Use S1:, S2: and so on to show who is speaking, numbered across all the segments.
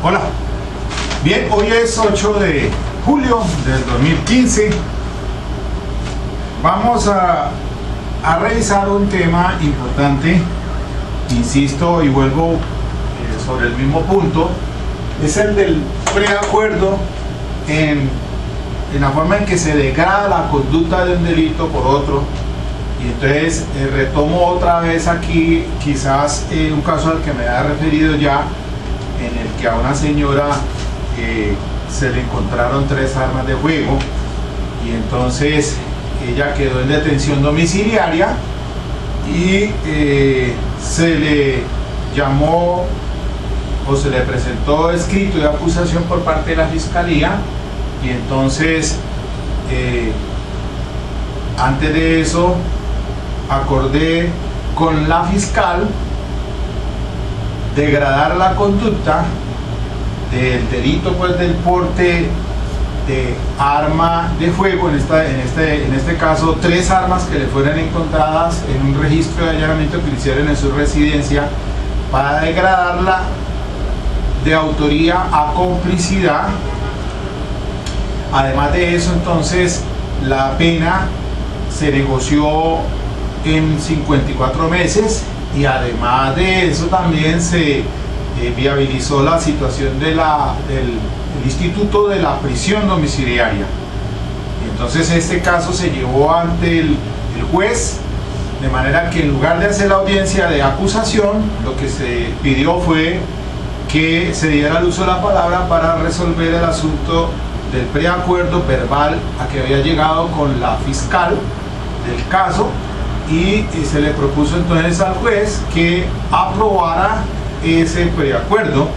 S1: Hola. Bien, hoy es 8 de julio del 2015. Vamos a revisar un tema importante. Insisto y vuelvo sobre el mismo punto. Es el del preacuerdo en la forma en que se degrada la conducta de un delito por otro. Y entonces retomo otra vez aquí quizás un caso al que me había referido ya, en el que a una señora se le encontraron 3 armas de fuego y entonces ella quedó en detención domiciliaria y se le llamó o se le presentó escrito de acusación por parte de la fiscalía y entonces antes de eso acordé con la fiscal degradar la conducta del delito pues del porte de arma de fuego, en este caso 3 armas que le fueran encontradas en un registro de allanamiento que hicieron en su residencia, para degradarla de autoría a complicidad. Además de eso, entonces la pena se negoció en 54 meses y además de eso también se viabilizó la situación del instituto de la prisión domiciliaria. Y entonces este caso se llevó ante el juez, de manera que en lugar de hacer la audiencia de acusación, lo que se pidió fue que se diera el uso de la palabra para resolver el asunto del preacuerdo verbal a que había llegado con la fiscal del caso, y se le propuso entonces al juez que aprobara ese preacuerdo,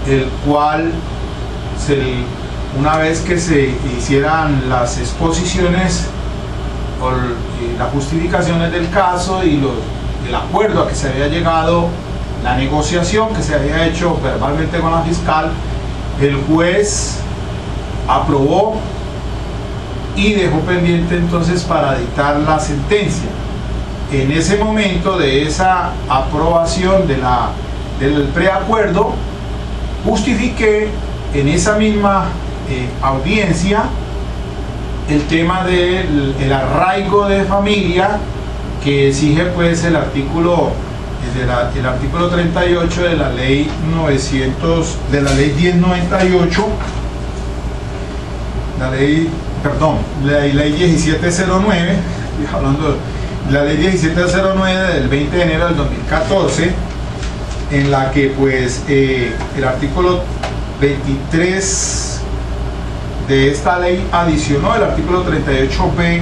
S1: el cual una vez que se hicieran las exposiciones o las justificaciones del caso y el acuerdo a que se había llegado, la negociación que se había hecho verbalmente con la fiscal, el juez aprobó y dejó pendiente entonces para dictar la sentencia. En ese momento de esa aprobación del preacuerdo, justifiqué en esa misma audiencia el tema del arraigo de familia que exige pues el artículo 38 de la ley 1098, la ley 1709, hablando de la ley 1709 del 20 de enero del 2014, en la que pues el artículo 23 de esta ley adicionó el artículo 38b,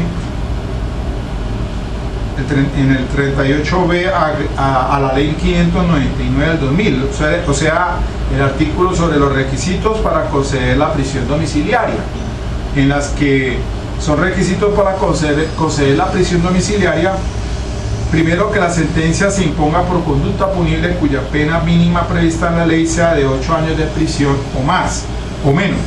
S1: en el 38b a la ley 599 del 2000, o sea, el artículo sobre los requisitos para conceder la prisión domiciliaria, en las que son requisitos para conceder la prisión domiciliaria. Primero, que la sentencia se imponga por conducta punible cuya pena mínima prevista en la ley sea de 8 años de prisión o menos.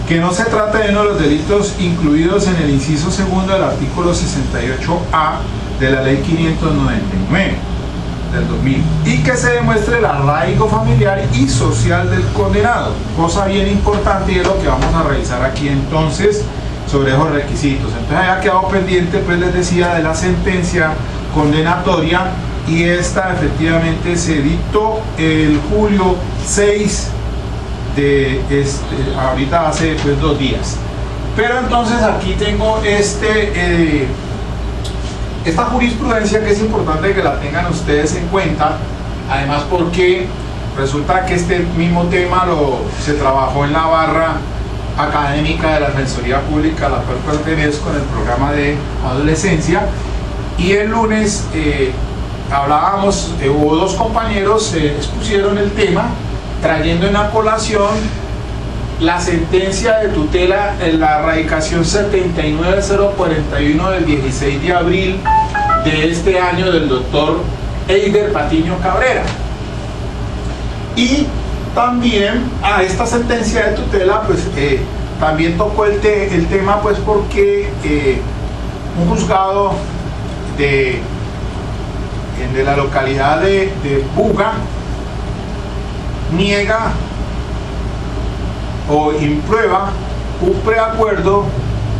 S1: Que no se trate de uno de los delitos incluidos en el inciso segundo del artículo 68A de la ley 599 del 2000, y que se demuestre el arraigo familiar y social del condenado, cosa bien importante, y es lo que vamos a revisar aquí entonces sobre esos requisitos. Entonces había quedado pendiente, pues les decía, de la sentencia condenatoria, y esta efectivamente se dictó el julio 6 de ahorita hace pues 2 días. Pero entonces aquí tengo esta jurisprudencia, que es importante que la tengan ustedes en cuenta, además porque resulta que este mismo tema se trabajó en la barra académica de la Defensoría Pública, a la cual pertenezco, en el programa de adolescencia, y el lunes hubo 2 compañeros expusieron el tema, trayendo en la colación la sentencia de tutela en la radicación 79041 del 16 de abril de este año del doctor Eider Patiño Cabrera. Y también a esta sentencia de tutela pues también tocó el tema pues porque un juzgado de la localidad de Buga niega o imprueba un preacuerdo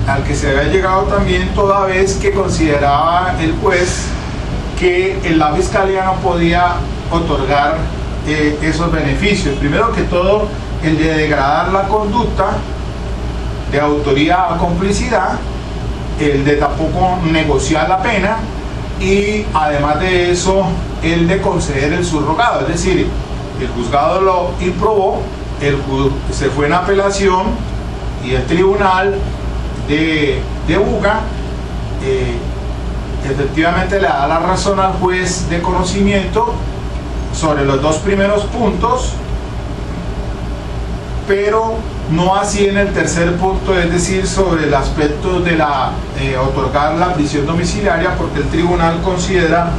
S1: al que se había llegado también, toda vez que consideraba el juez que la fiscalía no podía otorgar esos beneficios. Primero que todo, el de degradar la conducta de autoría a complicidad, el de tampoco negociar la pena, y además de eso el de conceder el subrogado, es decir, el juzgado lo improbó, se fue en apelación y el tribunal de Buga efectivamente le da la razón al juez de conocimiento sobre los dos primeros puntos, pero no así en el tercer punto, es decir, sobre el aspecto de otorgar la prisión domiciliaria, porque el tribunal considera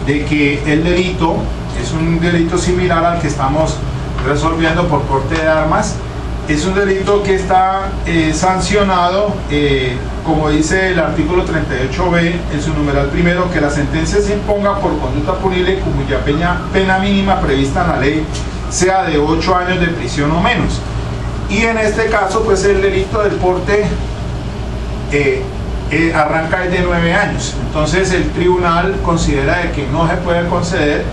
S1: de que el delito es un delito similar al que estamos resolviendo por porte de armas. Es un delito que está sancionado, como dice el artículo 38b en su numeral primero, que la sentencia se imponga por conducta punible cuya pena mínima prevista en la ley sea de 8 años de prisión o menos. Y en este caso, pues el delito del porte arranca desde 9 años. Entonces el tribunal considera de que no se puede conceder,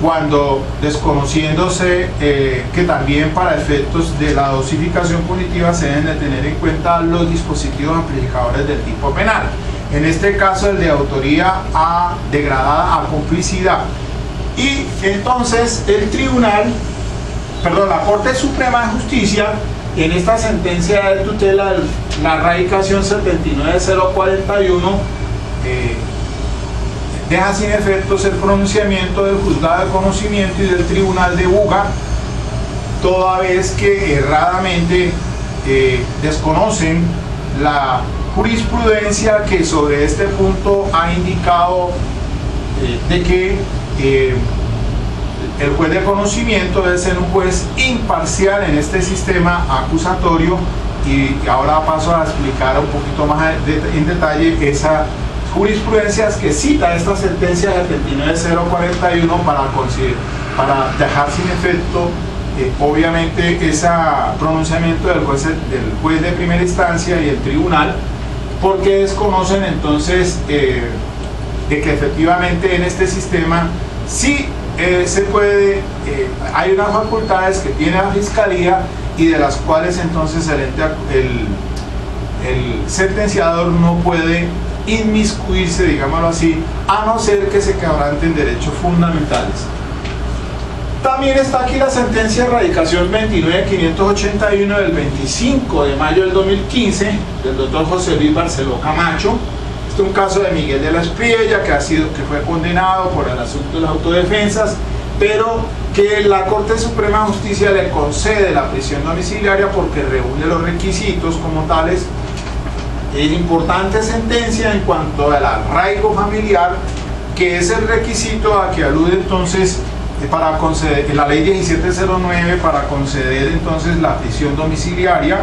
S1: cuando desconociéndose que también para efectos de la dosificación punitiva se deben de tener en cuenta los dispositivos amplificadores del tipo penal. En este caso, el de autoría degradada a complicidad. Y entonces la Corte Suprema de Justicia, en esta sentencia de tutela, la radicación 79041, deja sin efectos el pronunciamiento del juzgado de conocimiento y del tribunal de Buga, toda vez que erradamente desconocen la jurisprudencia que sobre este punto ha indicado de que el juez de conocimiento debe ser un juez imparcial en este sistema acusatorio. Y ahora paso a explicar un poquito más en detalle esa jurisprudencias que cita esta sentencia 79041 para dejar sin efecto obviamente ese pronunciamiento del juez de primera instancia y el tribunal, porque desconocen entonces de que efectivamente en este sistema sí se puede, hay unas facultades que tiene la fiscalía y de las cuales entonces el sentenciador no puede inmiscuirse, digámoslo así, a no ser que se quebranten derechos fundamentales. También está aquí la sentencia de radicación 29581 del 25 de mayo del 2015 del doctor José Luis Barceló Camacho. Este es un caso de Miguel de la Espriella, que fue condenado por el asunto de las autodefensas, pero que la Corte Suprema de Justicia le concede la prisión domiciliaria porque reúne los requisitos como tales. Es importante sentencia en cuanto al arraigo familiar, que es el requisito a que alude entonces para conceder, en la ley 1709, para conceder entonces la prisión domiciliaria,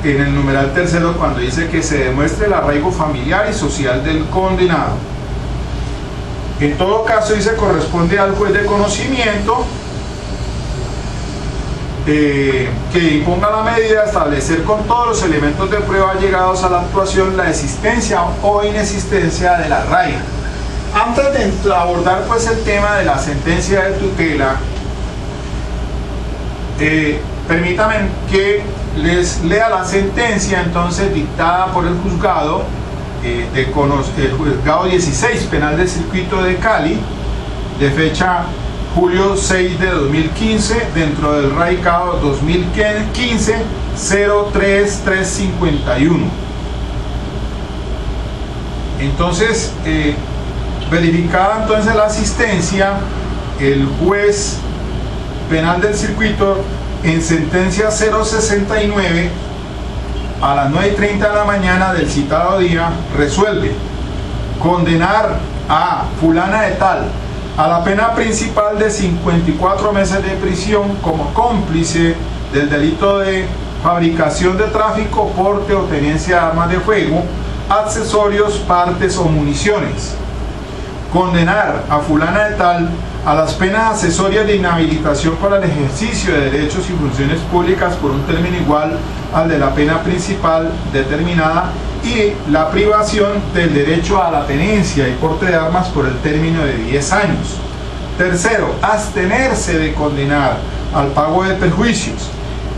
S1: en el numeral tercero, cuando dice que se demuestre el arraigo familiar y social del condenado. En todo caso, dice, corresponde al juez de conocimiento que imponga la medida, establecer con todos los elementos de prueba llegados a la actuación la existencia o inexistencia de la arraigo. Antes de abordar pues el tema de la sentencia de tutela, permítanme que les lea la sentencia entonces dictada por el juzgado, el juzgado 16 penal del circuito de Cali, de fecha julio 6 de 2015, dentro del radicado 2015-03351. Entonces, verificada entonces la asistencia, el juez penal del circuito en sentencia 069 a las 9:30 de la mañana del citado día resuelve condenar a fulana de tal a la pena principal de 54 meses de prisión como cómplice del delito de fabricación de tráfico, porte o tenencia de armas de fuego, accesorios, partes o municiones. condenar a fulana de tal a las penas accesorias de inhabilitación para el ejercicio de derechos y funciones públicas por un término igual al de la pena principal determinada y la privación del derecho a la tenencia y porte de armas por el término de 10 años. Tercero, abstenerse de condenar al pago de perjuicios.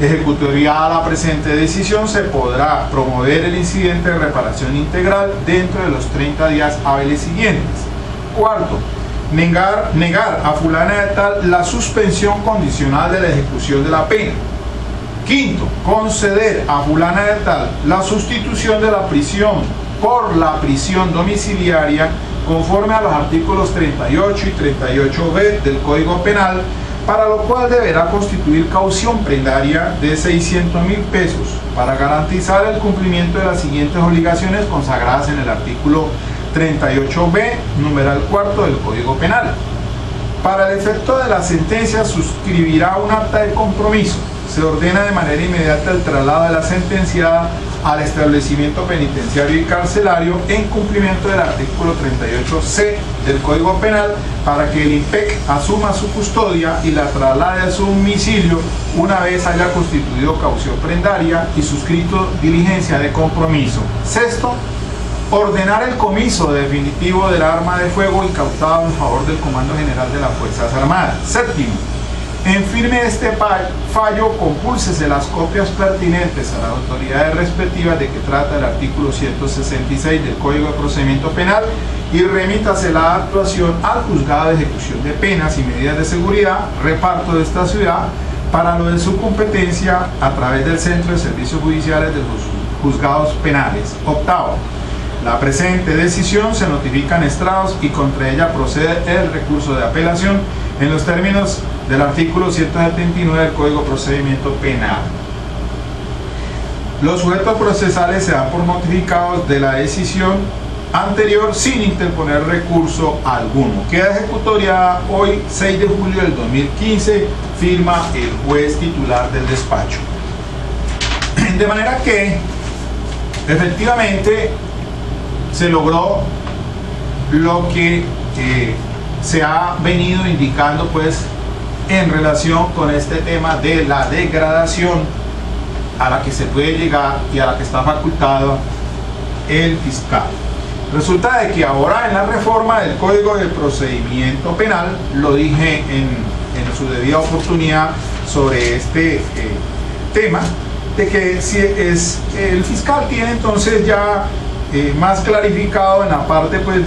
S1: Ejecutoriada la presente decisión, se podrá promover el incidente de reparación integral dentro de los 30 días hábiles siguientes. Cuarto, negar a fulana de tal la suspensión condicional de la ejecución de la pena. Quinto, conceder a fulana de tal la sustitución de la prisión por la prisión domiciliaria conforme a los artículos 38 y 38b del Código Penal, para lo cual deberá constituir caución prendaria de 600.000 pesos para garantizar el cumplimiento de las siguientes obligaciones consagradas en el artículo 38b, numeral cuarto del Código Penal. Para el efecto de la sentencia suscribirá un acta de compromiso. Se ordena de manera inmediata el traslado de la sentenciada al establecimiento penitenciario y carcelario en cumplimiento del artículo 38c del Código Penal para que el IMPEC asuma su custodia y la traslade a su domicilio una vez haya constituido caución prendaria y suscrito diligencia de compromiso. Sexto, ordenar el comiso definitivo del arma de fuego incautado en favor del Comando General de las Fuerzas Armadas. Séptimo, en firme este fallo, compúlsese las copias pertinentes a las autoridades respectivas de que trata el artículo 166 del Código de Procedimiento Penal y remítase la actuación al Juzgado de Ejecución de Penas y Medidas de Seguridad, reparto de esta ciudad, para lo de su competencia a través del Centro de Servicios Judiciales de los Juzgados Penales. Octavo, la presente decisión se notifica en estrados y contra ella procede el recurso de apelación en los términos del artículo 179 del Código de Procedimiento Penal. Los sujetos procesales se dan por notificados de la decisión anterior sin interponer recurso alguno. Queda ejecutoriada hoy, 6 de julio del 2015, firma el juez titular del despacho. De manera que, efectivamente, se logró lo que se ha venido indicando pues en relación con este tema de la degradación a la que se puede llegar y a la que está facultado el fiscal. Resulta de que ahora en la reforma del Código de Procedimiento Penal, lo dije en su debida oportunidad sobre este tema, de que si el fiscal tiene entonces ya más clarificado en la parte pues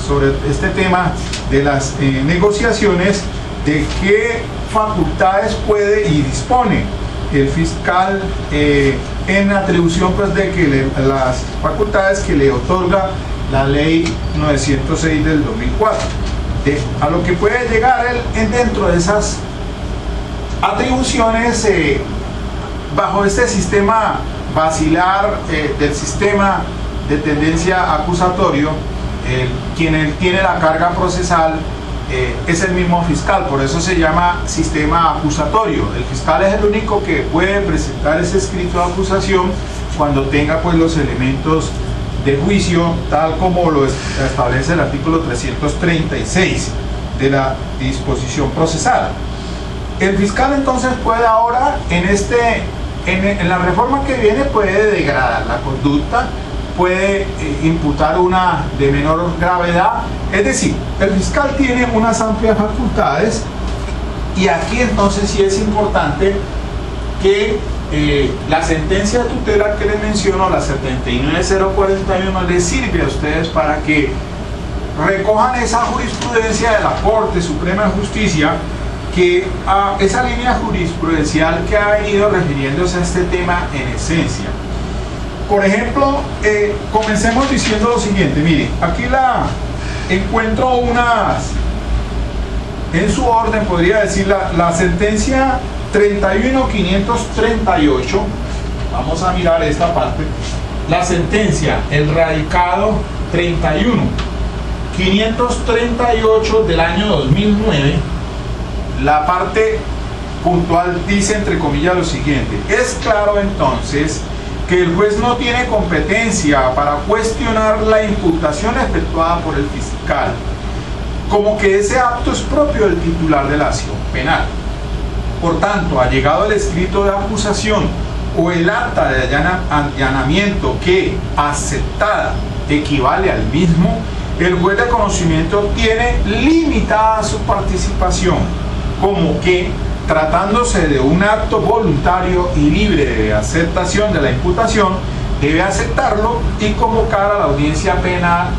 S1: sobre este tema de las negociaciones, de qué facultades puede y dispone el fiscal en atribución pues de que las facultades que le otorga la ley 906 del 2004, a lo que puede llegar él dentro de esas atribuciones bajo este sistema vacilar del sistema de tendencia acusatorio. Quien tiene la carga procesal es el mismo fiscal, por eso se llama sistema acusatorio. El fiscal es el único que puede presentar ese escrito de acusación cuando tenga pues los elementos de juicio, tal como lo establece el artículo 336 de la disposición procesal. El fiscal entonces puede ahora en la reforma que viene puede degradar la conducta, puede imputar una de menor gravedad, es decir, el fiscal tiene unas amplias facultades, y aquí entonces sí es importante que la sentencia de tutela que les menciono, la 79041, les sirve a ustedes para que recojan esa jurisprudencia de la Corte Suprema de Justicia, que esa línea jurisprudencial que ha venido refiriéndose a este tema en esencia. Por ejemplo, comencemos diciendo lo siguiente. Miren, aquí encuentro en su orden podría decir la sentencia 31538. Vamos a mirar esta parte. La sentencia, el radicado 31538 del año 2009, la parte puntual dice entre comillas lo siguiente: es claro entonces que el juez no tiene competencia para cuestionar la imputación efectuada por el fiscal, como que ese acto es propio del titular de la acción penal. Por tanto, ha llegado el escrito de acusación o el acta de allanamiento que, aceptada, equivale al mismo, el juez de conocimiento tiene limitada su participación, como que, tratándose de un acto voluntario y libre de aceptación de la imputación, debe aceptarlo y convocar a la audiencia penal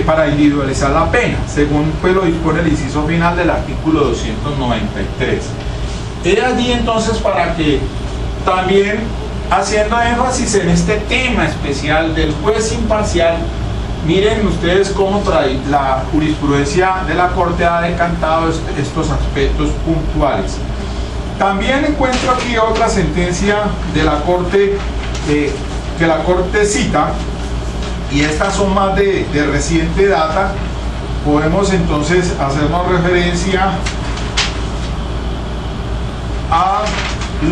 S1: para individualizar la pena, según pues lo dispone el inciso final del artículo 293. He allí entonces para que también, haciendo énfasis en este tema especial del juez imparcial, miren ustedes cómo la jurisprudencia de la Corte ha decantado estos aspectos puntuales. También encuentro aquí otra sentencia de la Corte que la Corte cita, y estas son más de reciente data. Podemos entonces hacernos referencia a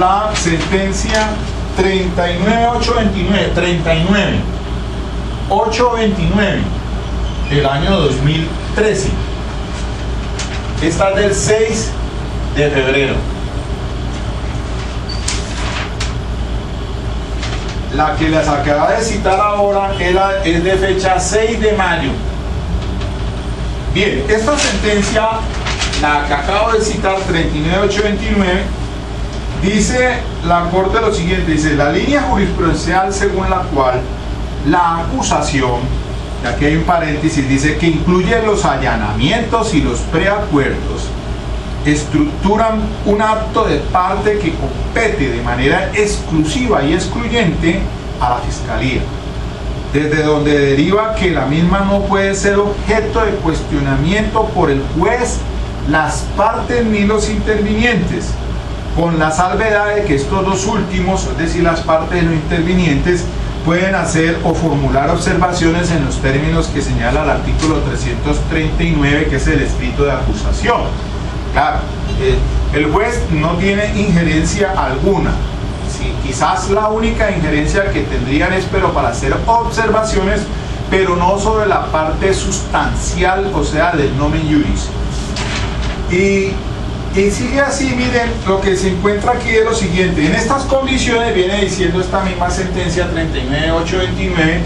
S1: la sentencia 39829 del año 2013. Esta es del 6 de febrero. La que les acaba de citar ahora es de fecha 6 de mayo. Bien, esta sentencia, la que acabo de citar, 39829, dice la Corte lo siguiente, dice: la línea jurisprudencial según la cual la acusación, y aquí hay un paréntesis, dice que incluye los allanamientos y los preacuerdos, estructuran un acto de parte que compete de manera exclusiva y excluyente a la Fiscalía, desde donde deriva que la misma no puede ser objeto de cuestionamiento por el juez, las partes ni los intervinientes, con la salvedad de que estos dos últimos, es decir, las partes y los intervinientes, pueden hacer o formular observaciones en los términos que señala el artículo 339, que es el escrito de acusación. Claro, el juez no tiene injerencia alguna. Sí, quizás la única injerencia que tendrían es para hacer observaciones, pero no sobre la parte sustancial, o sea, del nomen juris. Y sigue así. Miren, lo que se encuentra aquí es lo siguiente: en estas condiciones, viene diciendo esta misma sentencia 39829,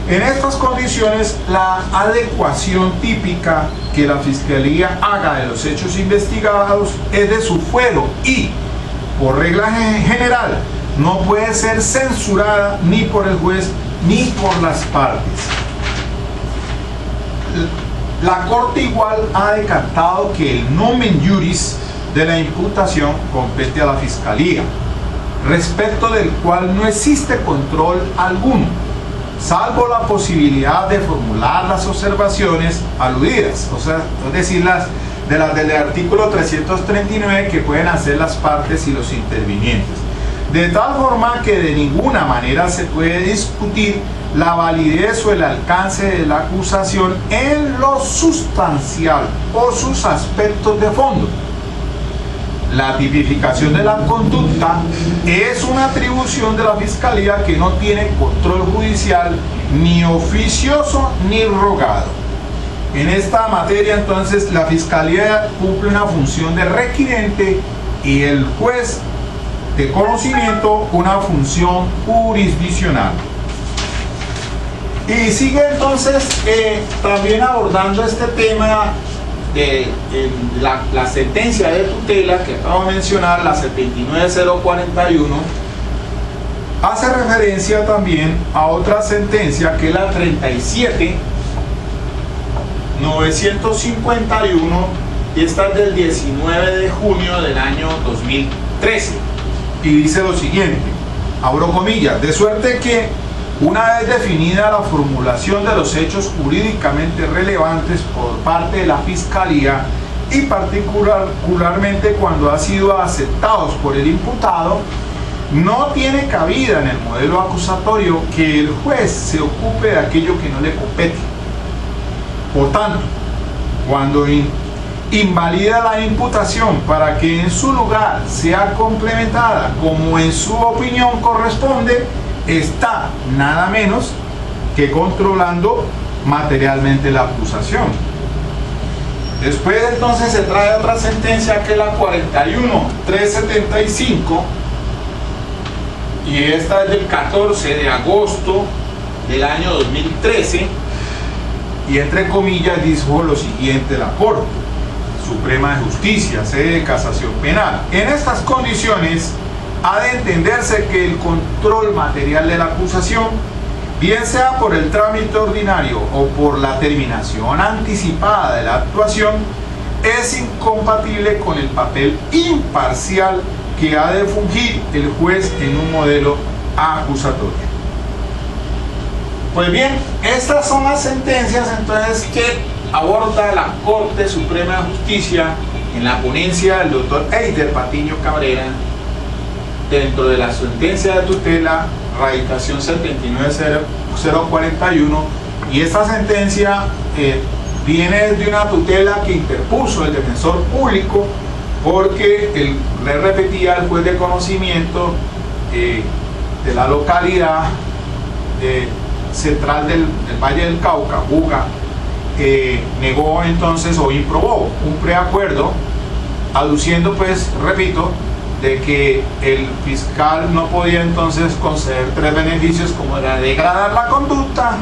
S1: en estas condiciones la adecuación típica que la Fiscalía haga de los hechos investigados es de su fuero y, por regla general, no puede ser censurada ni por el juez ni por las partes. La Corte igual ha decantado que el nomen juris de la imputación compete a la Fiscalía, respecto del cual no existe control alguno, salvo la posibilidad de formular las observaciones aludidas, o sea, es decir, las del artículo 339 que pueden hacer las partes y los intervinientes, de tal forma que de ninguna manera se puede discutir la validez o el alcance de la acusación en lo sustancial o sus aspectos de fondo. La tipificación de la conducta es una atribución de la Fiscalía que no tiene control judicial ni oficioso ni rogado. En esta materia, entonces, la Fiscalía cumple una función de requirente y el juez de conocimiento una función jurisdiccional. Y sigue entonces también abordando este tema de la sentencia de tutela que acabo de mencionar, la 79041, hace referencia también a otra sentencia que es la 37951, y esta es del 19 de junio del año 2013, y dice lo siguiente, abro comillas: de suerte que una vez definida la formulación de los hechos jurídicamente relevantes por parte de la Fiscalía y particularmente cuando han sido aceptados por el imputado, no tiene cabida en el modelo acusatorio que el juez se ocupe de aquello que no le compete. Por tanto, cuando invalida la imputación para que en su lugar sea complementada como en su opinión corresponde, está nada menos que controlando materialmente la acusación. Después entonces se trae otra sentencia que es la 41.375, y esta es del 14 de agosto del año 2013, y entre comillas dijo lo siguiente la Corte Suprema de Justicia, sede de casación penal: en estas condiciones ha de entenderse que el control material de la acusación, bien sea por el trámite ordinario o por la terminación anticipada de la actuación, es incompatible con el papel imparcial que ha de fungir el juez en un modelo acusatorio. Pues bien, estas son las sentencias entonces que aborda la Corte Suprema de Justicia en la ponencia del doctor Eider Patiño Cabrera, dentro de la sentencia de tutela radicación 79041, y esta sentencia viene de una tutela que interpuso el defensor público porque le repetía al juez de conocimiento de la localidad central del Valle del Cauca, Buga, negó entonces o improbó un preacuerdo, aduciendo, pues, repito, de que el fiscal no podía entonces conceder tres beneficios, como era degradar la conducta,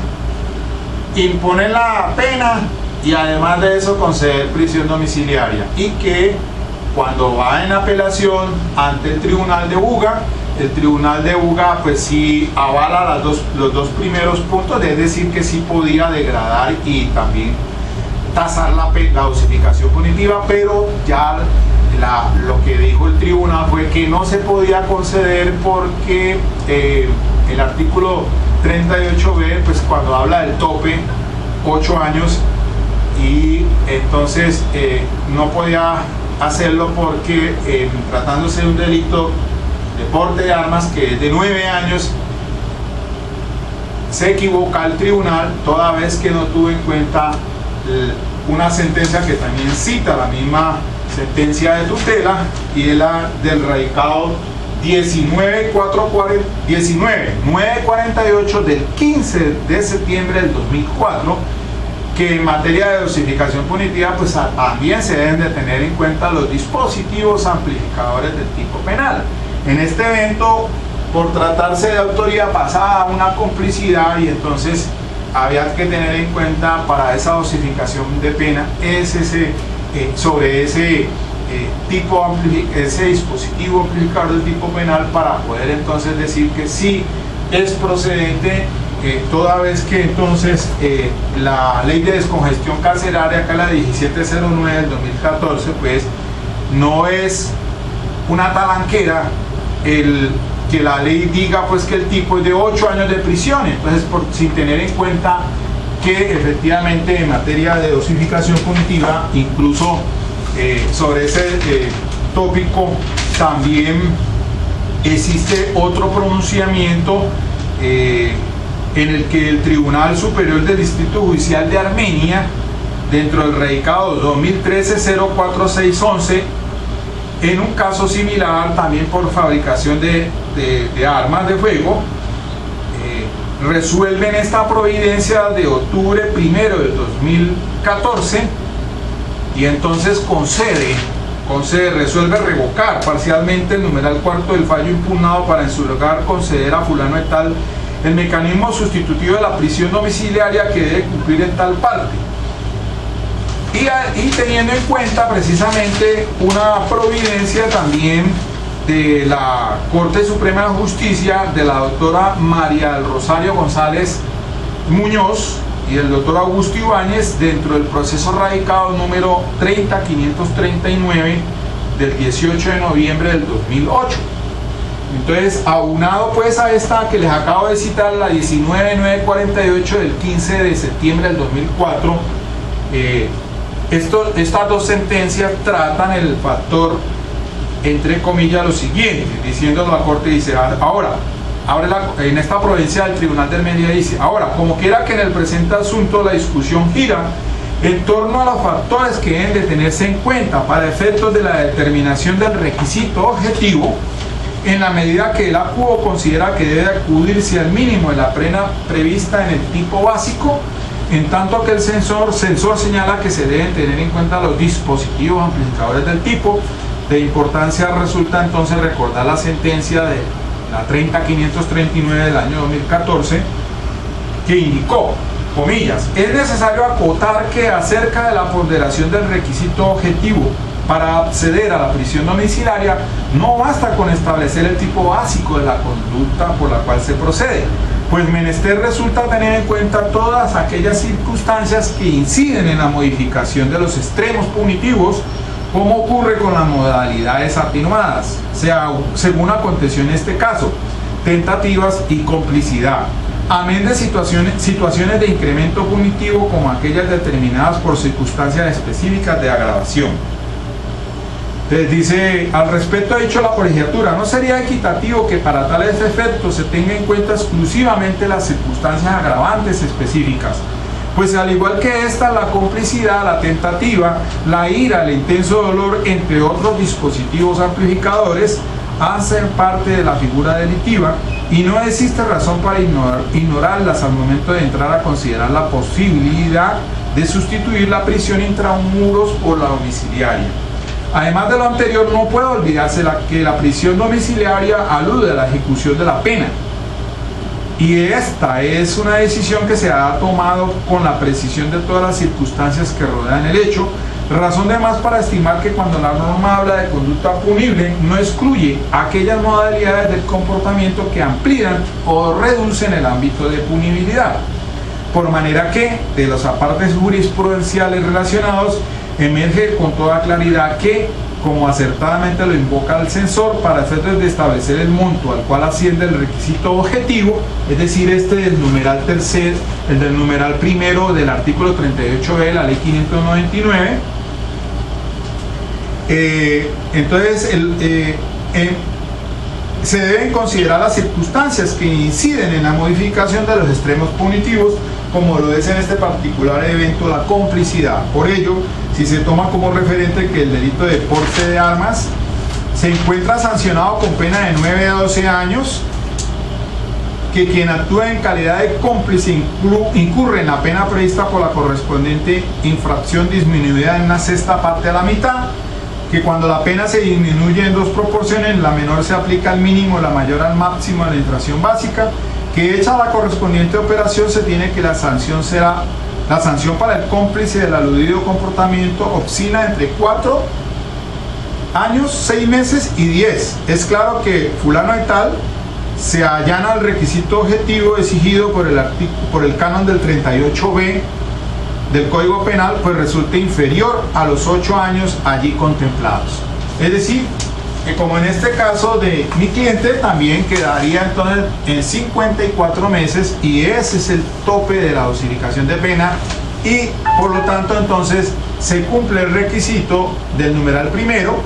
S1: imponer la pena y además de eso conceder prisión domiciliaria, y que cuando va en apelación ante el tribunal de Buga, el tribunal de Buga pues sí avala los dos primeros puntos, es decir, que sí podía degradar y también tasar la dosificación punitiva, pero ya lo que dijo el tribunal fue que no se podía conceder porque el artículo 38b, pues cuando habla del tope, 8 años, y entonces no podía hacerlo porque tratándose de un delito de porte de armas que es de 9 años, se equivoca el tribunal toda vez que no tuvo en cuenta una sentencia que también cita la misma sentencia de tutela, y es la del radicado 19.948 del 15 de septiembre del 2004, que en materia de dosificación punitiva pues también se deben de tener en cuenta los dispositivos amplificadores del tipo penal. En este evento, por tratarse de autoría pasada, una complicidad, y entonces había que tener en cuenta para esa dosificación de pena sobre ese ese dispositivo amplificador del tipo penal, para poder entonces decir que sí es procedente, toda vez que entonces la ley de descongestión carcelaria, acá la 1709 del 2014, pues no es una talanquera que la ley diga pues que el tipo es de 8 años de prisión, entonces sin tener en cuenta que efectivamente en materia de dosificación punitiva, incluso sobre ese tópico también existe otro pronunciamiento en el que el Tribunal Superior del Distrito Judicial de Armenia, dentro del radicado 2013-04611, en un caso similar también por fabricación de armas de fuego, resuelven esta providencia de octubre 1 de 2014, y entonces resuelve revocar parcialmente el numeral cuarto del fallo impugnado para en su lugar conceder a fulano de tal el mecanismo sustitutivo de la prisión domiciliaria que debe cumplir en tal parte, y teniendo en cuenta precisamente una providencia también de la Corte Suprema de Justicia de la doctora María del Rosario González Muñoz y el doctor Augusto Ibáñez, dentro del proceso radicado número 30539 del 18 de noviembre del 2008. Entonces, aunado pues a esta que les acabo de citar, la 19.948 del 15 de septiembre del 2004, estas dos sentencias tratan el factor, entre comillas, lo siguiente, diciendo la Corte, dice, ahora, en esta provincia del Tribunal de Armenia dice, ahora, como quiera que en el presente asunto la discusión gira
S2: en torno a los factores que deben de tenerse en cuenta para efectos de la determinación del requisito objetivo, en la medida que el ACUO considera que debe acudirse al mínimo de la pena prevista en el tipo básico, en tanto que el censor señala que se deben tener en cuenta los dispositivos amplificadores del tipo. De importancia resulta entonces recordar la sentencia de la 30539 del año 2014, que indicó, comillas, es necesario acotar que acerca de la ponderación del requisito objetivo para acceder a la prisión domiciliaria, no basta con establecer el tipo básico de la conducta por la cual se procede, pues menester resulta tener en cuenta todas aquellas circunstancias que inciden en la modificación de los extremos punitivos, como ocurre con las modalidades atenuadas, según aconteció en este caso, tentativas y complicidad, amén de situaciones de incremento punitivo como aquellas determinadas por circunstancias específicas de agravación. Entonces dice, al respecto ha dicho la colegiatura, no sería equitativo que para tales efectos se tenga en cuenta exclusivamente las circunstancias agravantes específicas, pues al igual que esta, la complicidad, la tentativa, la ira, el intenso dolor, entre otros dispositivos amplificadores, hacen parte de la figura delictiva y no existe razón para ignorarlas al momento de entrar a considerar la posibilidad de sustituir la prisión intramuros por la domiciliaria. Además de lo anterior, no puede olvidarse que la prisión domiciliaria alude a la ejecución de la pena, y esta es una decisión que se ha tomado con la precisión de todas las circunstancias que rodean el hecho, razón de más para estimar que cuando la norma habla de conducta punible no excluye aquellas modalidades del comportamiento que amplían o reducen el ámbito de punibilidad, por manera que de los apartes jurisprudenciales relacionados emerge con toda claridad que, como acertadamente lo invoca el censor, para efectos de establecer el monto al cual asciende el requisito objetivo, es decir, este del numeral tercero, el del numeral primero del artículo 38b de la ley 599, entonces se deben considerar las circunstancias que inciden en la modificación de los extremos punitivos, como lo es en este particular evento la complicidad. Por ello, si se toma como referente que el delito de porte de armas se encuentra sancionado con pena de 9 a 12 años, que quien actúa en calidad de cómplice incurre en la pena prevista por la correspondiente infracción disminuida en una sexta parte a la mitad, que cuando la pena se disminuye en dos proporciones, la menor se aplica al mínimo, la mayor al máximo de la infracción básica, que hecha la correspondiente operación se tiene que la sanción para el cómplice del aludido comportamiento oscila entre 4 años, 6 meses y 10. Es claro que fulano de tal se allana al requisito objetivo exigido por el canon del 38b del Código Penal, pues resulta inferior a los 8 años allí contemplados. Es decir, que como en este caso de mi cliente, también quedaría entonces en 54 meses, y ese es el tope de la dosificación de pena, y por lo tanto entonces se cumple el requisito del numeral primero,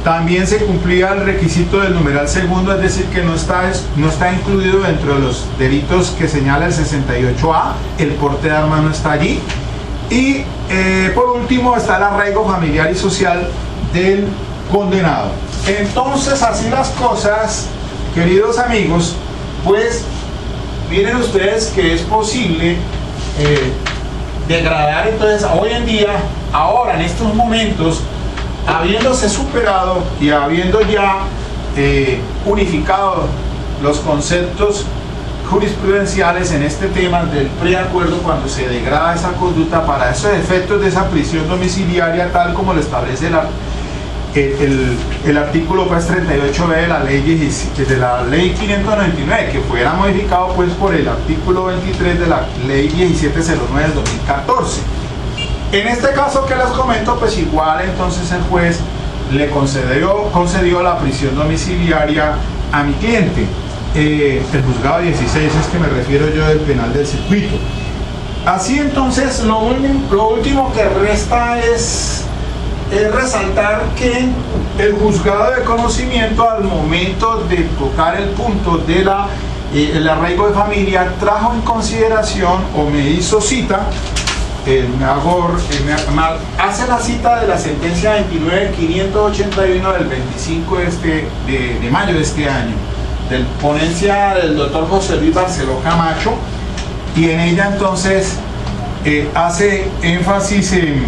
S2: también se cumplía el requisito del numeral segundo, es decir, que no está incluido dentro de los delitos que señala el 68A, el porte de armas no está allí, y por último está el arraigo familiar y social del condenado. Entonces, así las cosas, queridos amigos, pues miren ustedes que es posible degradar entonces hoy en día, ahora en estos momentos, habiéndose superado y habiendo ya unificado los conceptos jurisprudenciales en este tema del preacuerdo, cuando se degrada esa conducta para esos efectos de esa prisión domiciliaria, tal como lo establece el artículo pues 38b de la ley 599, que fuera modificado pues por el artículo 23 de la ley 1709 del 2014. En este caso que les comento, pues igual entonces el juez le concedió la prisión domiciliaria a mi cliente. El juzgado 16 es que me refiero yo del penal del circuito. Así entonces lo último que resta es resaltar que el juzgado de conocimiento, al momento de tocar el punto de el arraigo de familia, trajo en consideración o me hizo cita
S1: hace la cita de la sentencia 29.581 del 25 de mayo de este año, del ponencia del doctor José Luis Barceló Camacho, y en ella entonces hace énfasis en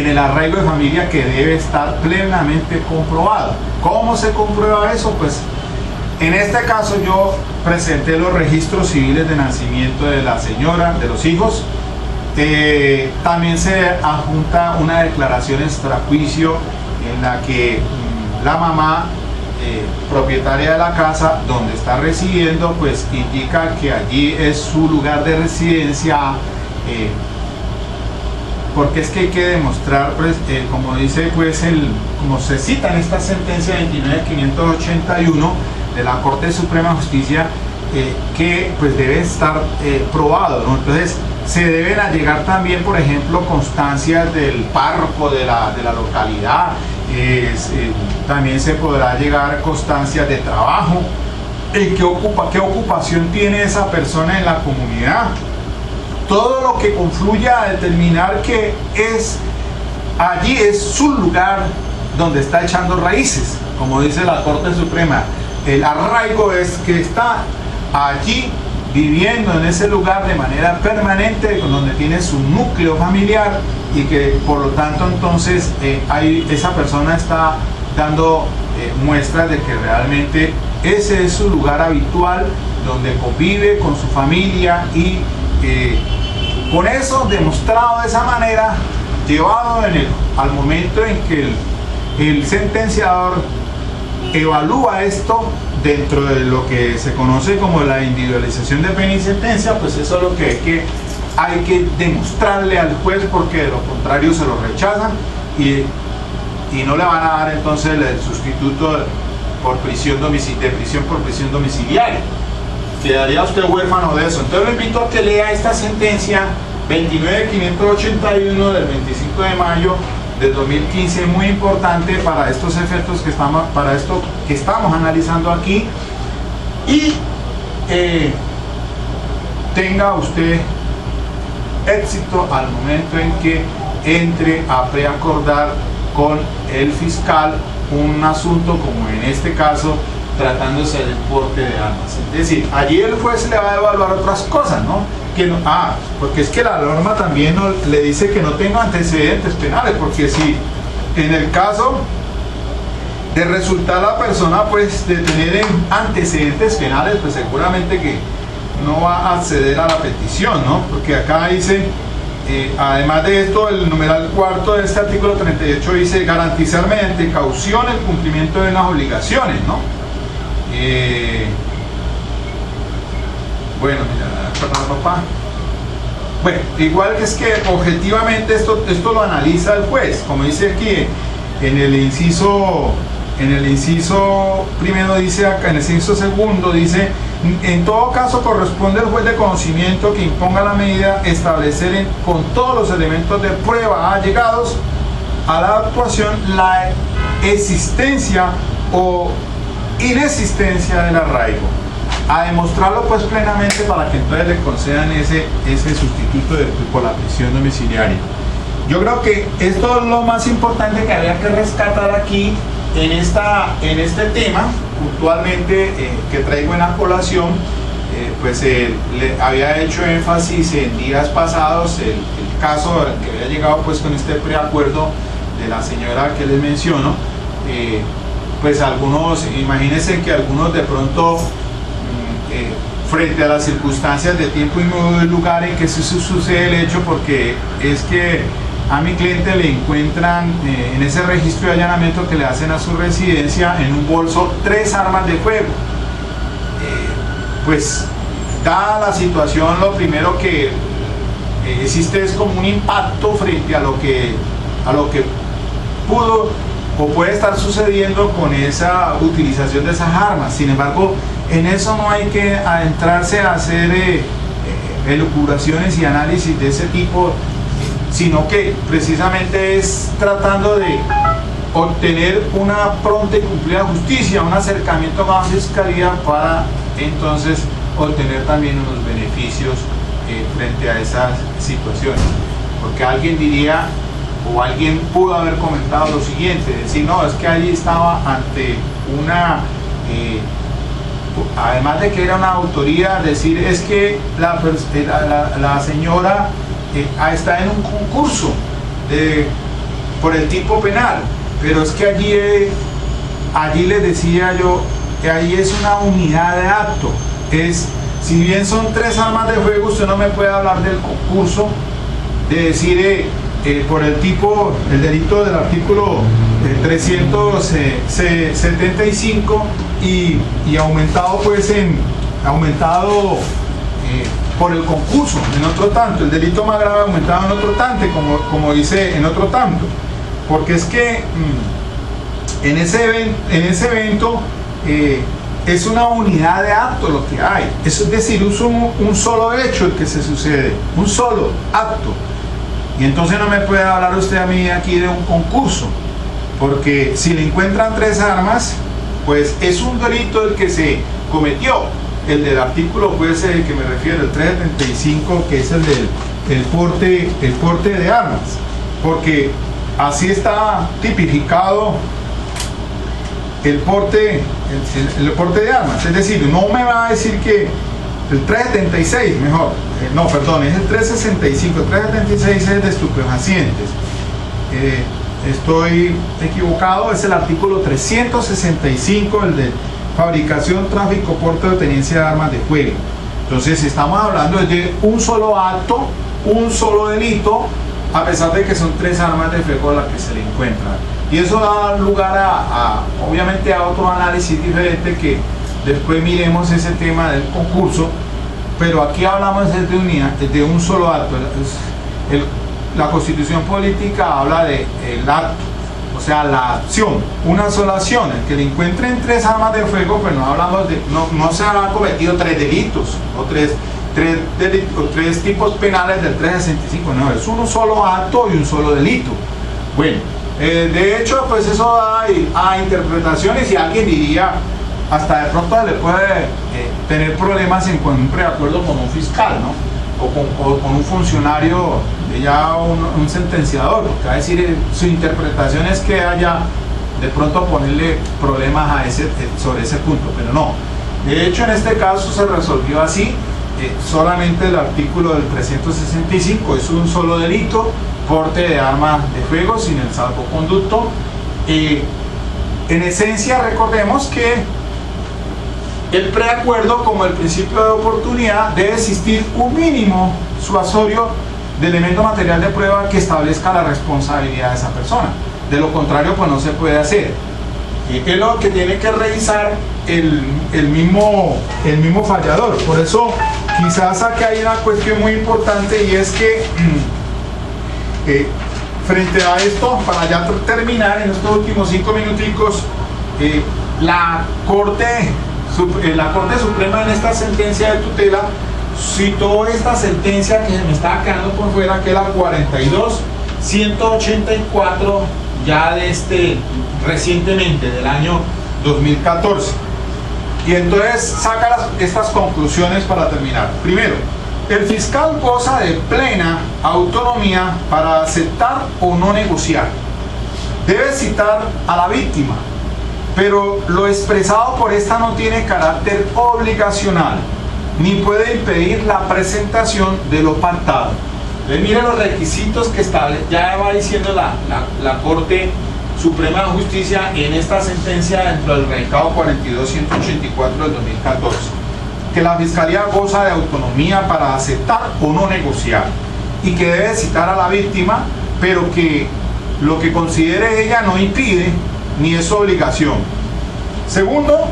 S1: el arraigo de familia, que debe estar plenamente comprobado. ¿Cómo se comprueba eso? Pues en este caso yo presenté los registros civiles de nacimiento de la señora, de los hijos. También se adjunta una declaración extrajuicio en la que la mamá, propietaria de la casa donde está residiendo, pues indica que allí es su lugar de residencia, porque es que hay que demostrar, pues, como dice, pues, como se cita en esta sentencia 29.581 de la Corte Suprema de Justicia, que pues debe estar probado, ¿no? Entonces se deben allegar también, por ejemplo, constancias del párroco de la localidad. También se podrá llegar constancias de trabajo, qué ocupación tiene esa persona en la comunidad, todo lo que confluya a determinar que allí es su lugar donde está echando raíces, como dice la Corte Suprema. El arraigo es que está allí viviendo en ese lugar de manera permanente, donde tiene su núcleo familiar, y que por lo tanto entonces esa persona está dando muestras de que realmente ese es su lugar habitual, donde convive con su familia, y con eso demostrado de esa manera, llevado al momento en que el sentenciador evalúa esto dentro de lo que se conoce como la individualización de pena y sentencia, pues eso es lo que hay que demostrarle al juez, porque de lo contrario se lo rechazan y no le van a dar entonces el sustituto por prisión domiciliaria. Quedaría usted huérfano de eso. Entonces lo invito a que lea esta sentencia 29.581 del 25 de mayo del 2015, muy importante para estos efectos para esto que estamos analizando aquí, y tenga usted éxito al momento en que entre a preacordar con el fiscal un asunto como en este caso, tratándose del porte de armas. Es decir, allí el juez le va a evaluar otras cosas, ¿no? Porque es que la norma también le dice que no tenga antecedentes penales, porque si en el caso de resultar la persona pues de tener antecedentes penales, pues seguramente que no va a acceder a la petición, ¿no? Porque acá dice, además de esto, el numeral cuarto de este artículo 38 dice garantizar mediante caución el cumplimiento de unas obligaciones, ¿no? Bueno, igual que es que objetivamente esto lo analiza el juez, como dice aquí en el inciso primero, dice acá, en el inciso segundo dice: en todo caso corresponde al juez de conocimiento que imponga la medida establecer con todos los elementos de prueba allegados a la actuación la existencia o inexistencia del arraigo, a demostrarlo pues plenamente, para que entonces le concedan ese sustituto por la prisión domiciliaria. Yo creo que esto es lo más importante que había que rescatar aquí en este tema puntualmente, que traigo en la colación. Pues le había hecho énfasis en días pasados el caso que había llegado pues con este preacuerdo de la señora que les menciono. Pues algunos, imagínense que algunos de pronto frente a las circunstancias de tiempo y modo y lugar en que sucede el hecho, porque es que a mi cliente le encuentran en ese registro de allanamiento que le hacen a su residencia en un bolso 3 armas de fuego. Pues dada la situación, lo primero que existe es como un impacto frente a lo que pudo o puede estar sucediendo con esa utilización de esas armas. Sin embargo, en eso no hay que adentrarse a hacer elucubraciones y análisis de ese tipo, sino que precisamente es tratando de obtener una pronta y cumplida justicia, un acercamiento con la fiscalía, para entonces obtener también unos beneficios frente a esas situaciones. Porque alguien diría, o alguien pudo haber comentado lo siguiente, decir, no, es que allí estaba ante una, además de que era una autoría, decir, es que la señora está en un concurso por el tipo penal, pero es que allí les decía yo que allí es una unidad de acto, si bien son 3 armas de fuego, usted no me puede hablar del concurso, de decir por el delito del artículo 375 y aumentado por el concurso en otro tanto, el delito más grave aumentado en otro tanto, como dice en otro tanto, porque es que en ese evento es una unidad de acto lo que hay, es decir, un solo hecho el que se sucede, un solo acto. Y entonces no me puede hablar usted a mí aquí de un concurso, porque si le encuentran 3 armas, pues es un delito el que se cometió. El del artículo puede ser el que me refiero, el 375, que es el porte de armas, porque así está tipificado el porte de armas. Es decir, no me va a decir que el 376, mejor, no, perdón, es el 365, el 376 es de estupefacientes. Estoy equivocado, es el artículo 365, el de fabricación, tráfico, porte o tenencia de armas de fuego. Entonces estamos hablando de un solo acto, un solo delito, a pesar de que son 3 armas de fuego las que se le encuentran. Y eso da lugar obviamente a otro análisis diferente, que después miremos ese tema del concurso, pero aquí hablamos de un solo acto. La Constitución política habla del acto, o sea, la acción, una sola acción. El que le encuentren 3 armas de fuego, pues no hablamos no se han cometido 3 delitos o 3 tipos penales del 365, no, es uno solo acto y un solo delito. Bueno, de hecho, pues eso da a interpretaciones, y alguien diría, hasta de pronto le puede tener problemas en un preacuerdo con un fiscal, ¿no? O con un funcionario, ya un sentenciador, porque va a decir, su interpretación es que haya de pronto ponerle problemas sobre ese punto, pero no. De hecho, en este caso se resolvió así, solamente el artículo del 365 es un solo delito, porte de armas de fuego sin el salvoconducto. En esencia, recordemos que el preacuerdo, como el principio de oportunidad, debe existir un mínimo suasorio de elemento material de prueba que establezca la responsabilidad de esa persona. De lo contrario, pues no se puede hacer. Es lo que tiene que revisar el mismo fallador. Por eso, quizás aquí hay una cuestión muy importante, y es que frente a esto, para ya terminar en estos últimos 5 minuticos, la Corte Suprema, en esta sentencia de tutela, citó esta sentencia que se me estaba quedando por fuera, que es la 42.184, ya recientemente, del año 2014. Y entonces saca estas conclusiones para terminar. Primero, el fiscal goza de plena autonomía para aceptar o no negociar. Debe citar a la víctima, pero lo expresado por esta no tiene carácter obligacional, ni puede impedir la presentación de lo pactado. Entonces, mire los requisitos que establece, ya va diciendo la Corte Suprema de Justicia en esta sentencia dentro del recado 42.184 del 2014, que la Fiscalía goza de autonomía para aceptar o no negociar, y que debe citar a la víctima, pero que lo que considere ella no impide ni es obligación. Segundo,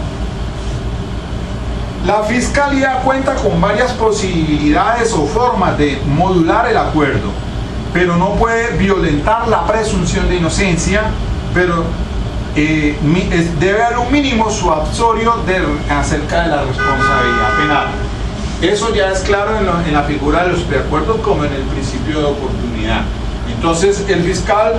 S1: la Fiscalía cuenta con varias posibilidades o formas de modular el acuerdo, pero no puede violentar la presunción de inocencia, pero debe haber un mínimo suasorio acerca de la responsabilidad penal. Eso ya es claro en la figura de los preacuerdos, como en el principio de oportunidad. Entonces, el fiscal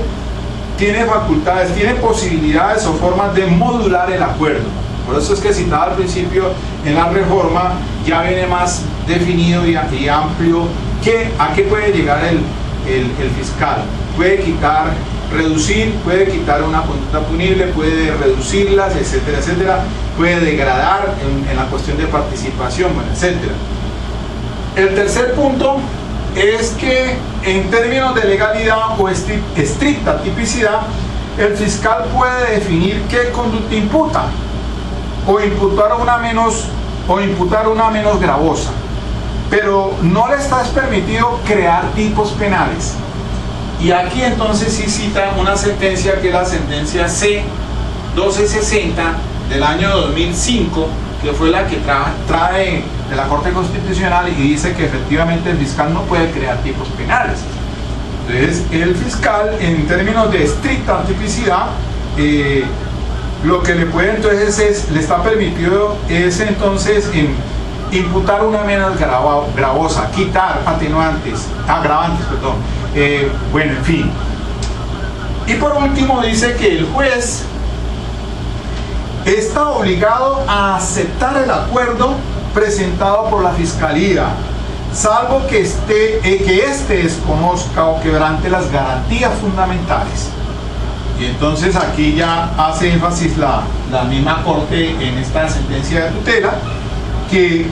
S1: tiene facultades, tiene posibilidades o formas de modular el acuerdo,
S2: Por eso es que citaba al principio, en la reforma ya viene más definido y amplio a qué puede llegar el fiscal. Puede quitar, reducir, puede quitar una conducta punible, puede reducirlas, etcétera, etcétera. Puede degradar en la cuestión de participación, bueno, etcétera. El tercer punto es que en términos de legalidad o estricta tipicidad, el fiscal puede definir qué conducta imputa o imputar una menos gravosa, pero no le está permitido crear tipos penales. Y aquí entonces sí cita una sentencia que es la sentencia C-1260 del año 2005, que fue la que trae de la Corte Constitucional, y dice que efectivamente el fiscal no puede crear tipos penales. Entonces el fiscal, en términos de estricta tipicidad, lo que le puede entonces le está permitido es entonces imputar una menos gravosa, quitar agravantes, perdón. Bueno, en fin. Y por último dice que el juez está obligado a aceptar el acuerdo presentado por la Fiscalía, salvo que éste desconozca o quebrante las garantías fundamentales. Y entonces aquí ya hace énfasis la misma Corte en esta sentencia de tutela, que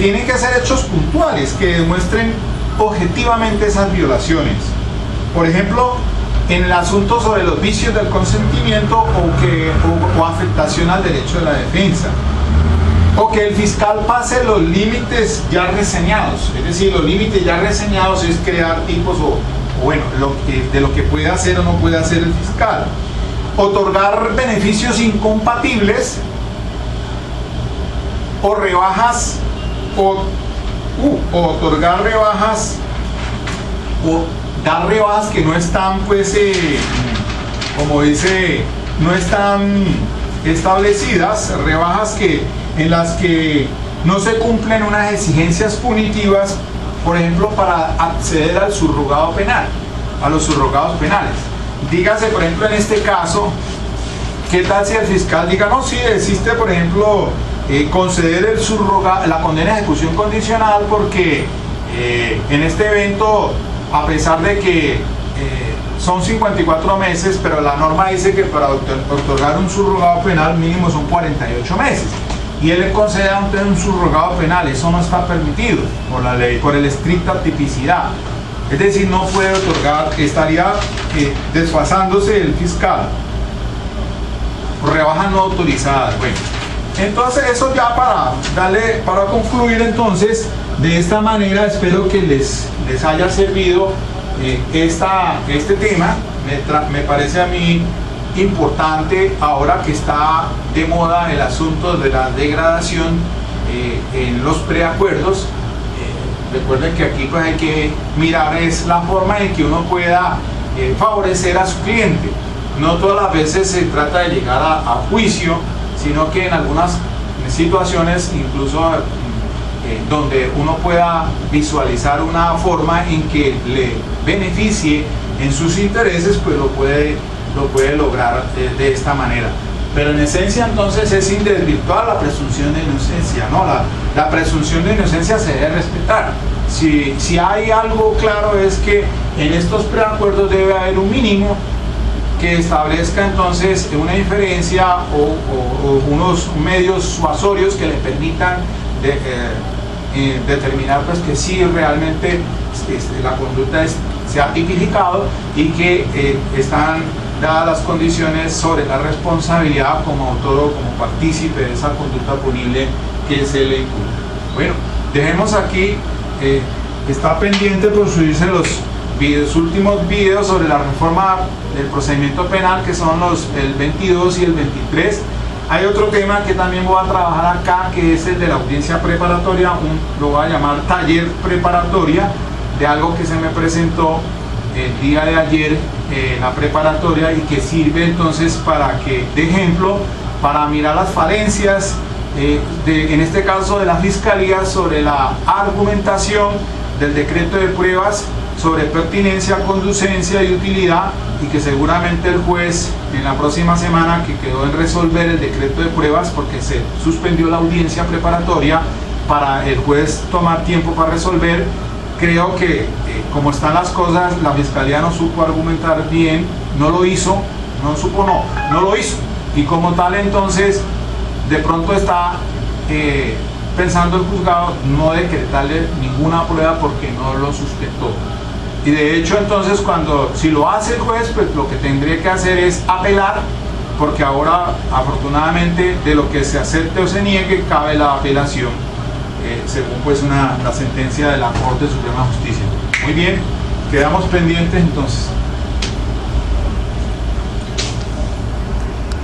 S2: tienen que ser hechos puntuales que demuestren objetivamente esas violaciones. Por ejemplo, en el asunto sobre los vicios del consentimiento o afectación al derecho de la defensa, o que el fiscal pase los límites ya reseñados. Es decir, los límites ya reseñados es crear tipos de lo que puede hacer o no puede hacer el fiscal. Otorgar beneficios incompatibles o rebajas o otorgar rebajas o dar rebajas que no están, pues, como dice, no están establecidas, rebajas en las que no se cumplen unas exigencias punitivas, por ejemplo, para acceder al subrogado penal, a los subrogados penales. Dígase, por ejemplo, en este caso, ¿qué tal si el fiscal diga, no, sí, existe, por ejemplo, conceder la condena de ejecución condicional porque en este evento, a pesar de que son 54 meses, pero la norma dice que para otorgar un subrogado penal mínimo son 48 meses, y él le concede un subrogado penal? Eso no está permitido por la ley, por el estricta tipicidad. Es decir, no puede otorgar, estaría desfasándose el fiscal. Rebajas no autorizadas. Bueno, entonces eso ya para concluir, entonces, de esta manera espero que les haya servido este tema. Me parece a mí importante ahora que está de moda el asunto de la degradación en los preacuerdos. Recuerden que aquí pues hay que mirar es la forma en que uno pueda favorecer a su cliente. No todas las veces se trata de llegar a juicio, sino que en algunas situaciones, incluso donde uno pueda visualizar una forma en que le beneficie en sus intereses, pues lo puede lograr de esta manera. Pero en esencia entonces es sin desvirtuar la presunción de inocencia, ¿no? La presunción de inocencia se debe respetar. Si hay algo claro es que en estos preacuerdos debe haber un mínimo que establezca entonces una diferencia o unos medios suasorios que le permitan determinar pues que sí realmente la conducta se ha tipificado y que están dadas las condiciones sobre la responsabilidad como autor o como partícipe de esa conducta punible que se le imputa. Bueno, dejemos aquí, está pendiente por subirse los últimos videos sobre la reforma del procedimiento penal, que son el 22 y el 23. Hay otro tema que también voy a trabajar acá, que es el de la audiencia preparatoria, lo voy a llamar taller preparatoria, de algo que se me presentó el día de ayer, la preparatoria, y que sirve entonces de ejemplo para mirar las falencias, en este caso de la Fiscalía, sobre la argumentación del decreto de pruebas
S1: sobre pertinencia, conducencia y utilidad, y que seguramente el juez en la próxima semana, que quedó en resolver el decreto de pruebas porque se suspendió la audiencia preparatoria para el juez tomar tiempo para resolver, creo que como están las cosas, la fiscalía no supo argumentar bien, no lo hizo, no lo hizo, y como tal entonces de pronto está pensando el juzgado no decretarle ninguna prueba porque no lo sustentó. Y de hecho entonces si lo hace el juez, pues lo que tendría que hacer es apelar, porque ahora afortunadamente de lo que se acepte o se niegue cabe la apelación, según pues la sentencia de la Corte Suprema de Justicia. Muy bien, quedamos pendientes entonces.